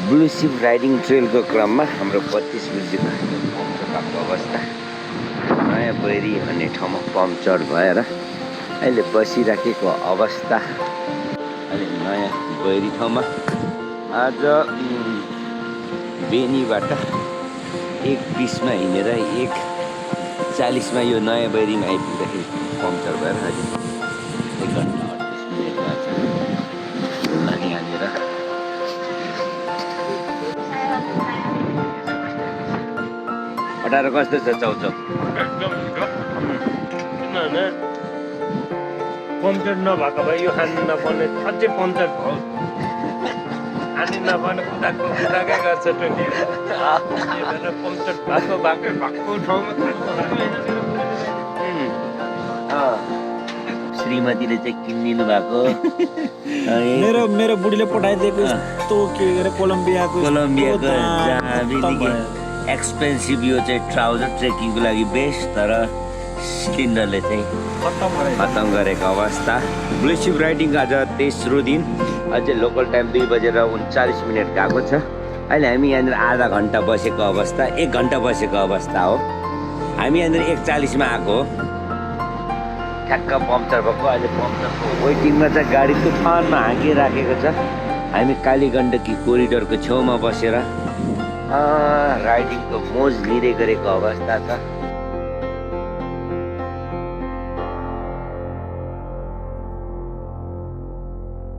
Blue सिप riding ट्रेलको क्रममा हाम्रो 32 बुर्जीको भएको अवस्था। नयाँ बैरी भन्ने ठाउँमा पम्पचर भएर अहिले बसिराखेको अवस्था। अहिले नयाँ बैरी ठाउँमा आज बेनीबाट 1:20मा हिँडेर 1:40मा यो नयाँ बैरीमा आइपुग्दाखेरि पम्पचर भएर अहिले 1 घन्टा 38 मिनटमा छ यहाँनिर। अठार कस्तो छ चाउचाउ? एकदम किनभने पम्पचर नभएको भए यो खानु नपर्ने अझै पम्पचर भयो खानु नपर्ने कुदाकै गर्छ टोली पम्पचर भएको ठाउँमा श्रीमतीले चाहिँ किनिदिनु भएको मेरो बुढीले पठाइदिएको यस्तो के अरे कोलम्बियाको एक्सपेन्सिभ यो चाहिँ ट्राउजर ट्रेकिङको लागि बेस्ट, तर सिलिन्डरले चाहिँ खतम गरेको अवस्था। ब्लू सिप राइडिङ आज तेस्रो दिन, अझै लोकल टाइम 2:39 गएको छ। अहिले हामी यहाँनिर आधा घन्टा बसेको अवस्था, 1 घन्टा बसेको अवस्था हो। हामी यहाँनिर 1:40मा आएको हो, ठ्याक्क पम्पचर भएको। अहिले पम्पचरको वेटिङमा चाहिँ गाडी तुफानमा हाँकिराखेको छ। हामी कालीगण्डकी कोरिडोरको छेउमा बसेर राइडिङको मोज लिँदै गरेको अवस्था छ।